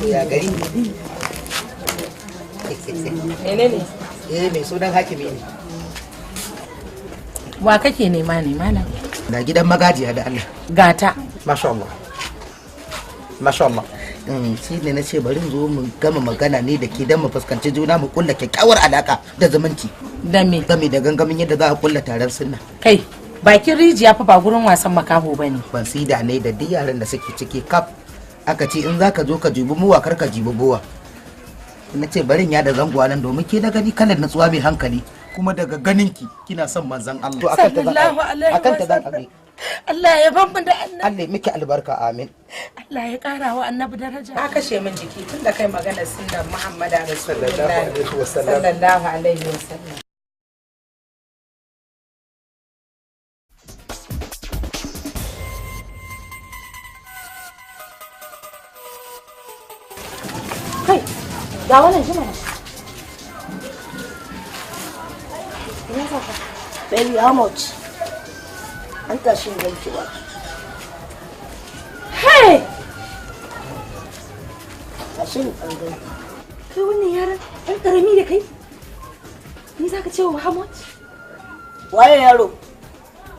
Ya gari. Menene? Mai sunan hakimi ne. Wa kake nema ne malam? Na gidan magajiya da Allah. Gata. Masha Allah. Masha Allah. Shi ne na ce bari zo mu gama magana ne da ke don mu fuskanci juna mu kulla kyakkyawar alaka da zumunci. Da me? Game da gangamin yadda za a kulla taron sunna. Kai, bakin rijiya fa ba gurin wasan makaho bane. Ban sida ne da duk yaran da suke ciki kaf. Aka ce in zaka zo ka jibi muwa kar ka jibi bowa. Na ce barin ya da zangowa nan domin ke na gani kalar natsuwa mai hankali kuma daga ganinki kina son manzon Allah. Sallallahu alaihi wasallam. Allah ya ban da annabi. Allah ya miki albarka amin. Allah ya kara wa annabi daraja. Ka kashe min jiki tun da kai magana sunnan Muhammad Rasulullahi sallallahu alaihi wasallam. Kai, ga wannan jima'i. Ina saka. Baby, how much? An tashin ganki ba. Hey! Tashin an ganki. Kai wannan yaran ɗan ƙarami da kai? Ni za ka ce wa Muhammad? Waye yaro?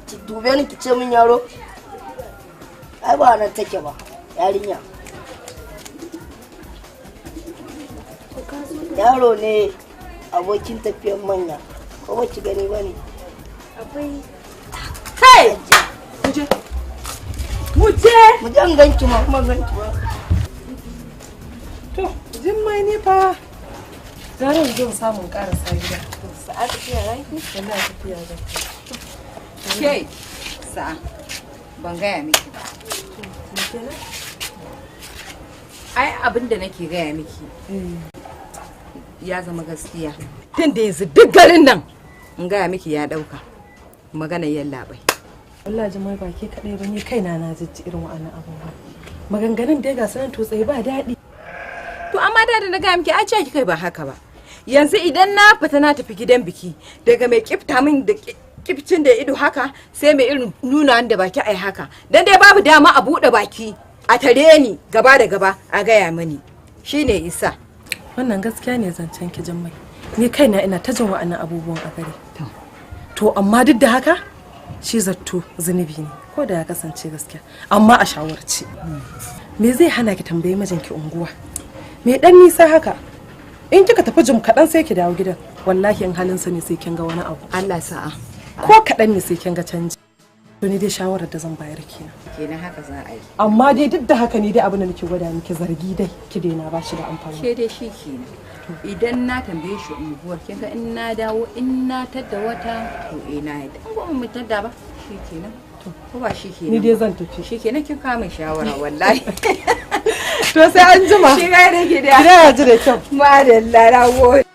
Ki dube ni ki ce min yaro? Ai ba nan take ba, yarinya. Yaro ne abokin tafiyar manya. Ko ba ki gani ba ne? Akwai. Kai! Muje! Muje! Muje an ganki ma kuma ganki ba. To, jima'i ne fa. Zaran zo samun karasa gida. Sa'a tafiya ranki? Wallahi tafiya zan. Ke, sa'a. Ban gaya miki ba. Ai abin da nake gaya miki. Ya zama gaskiya. Tun da yanzu duk garin nan in gaya miki ya dauka magana yalla bai. Allah jama'a ba ke kadai ba ni kaina na jijji irin wa'annan abubuwa. Maganganun dai ga sanan to tsaye ba daɗi. To amma da na gaya miki a ce kai ba haka ba. Yanzu idan na fita na tafi gidan biki daga mai kifta min da kifcin da ido haka sai mai irin nuna da baki ai haka. Dan dai babu dama a bude baki a tare ni gaba da gaba a gaya mani. Shine isa. Wannan gaskiya ne zancen ki jimmai. Ni kaina ina ta jin wa'annan abubuwan a gare. To amma duk da haka shi zatto zunubi ne ko da ya kasance gaskiya amma a shawarci. Me zai hana ki tambayi mijinki unguwa? Me dan nisa haka? In kika tafi jim kaɗan sai ki dawo gidan. Wallahi in halinsa ne sai kin ga wani abu. Allah sa'a. Ko kaɗan ne sai kin ga canji. To ni dai shawarar da zan bayar kenan. Kenan haka za a yi. Amma dai duk da haka ni dai abin da nake gwada miki zargi dai ki daina ba shi da amfani. Ke dai shi kenan. Idan na tambaye shi unguwar kin ga in na dawo in na tadda wata to na yadda. An goma mu tadda ba shi kenan. Ko ba shi kenan. Ni dai zan tafi. Shi kenan kin kama shawara wallahi. To sai an jima. Shi ga da gida. Gida ya ji da kyau. Madalla na gode.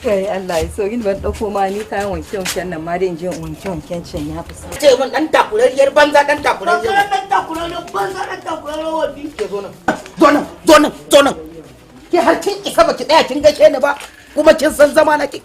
Kai Allah ya so ban dauko ma ni kayan wanke-wanken nan ma dai in je wanke-wanken can ya fi sauki. Ce mun dan takurariyar banza dan takurariyar. Dan takurariyar banza dan takurariyar wadi. Ke zo nan. Zo nan, zo nan, zo nan. Ke har kin isa baki tsaya kin gaishe ni ba kuma kin san zama na ki.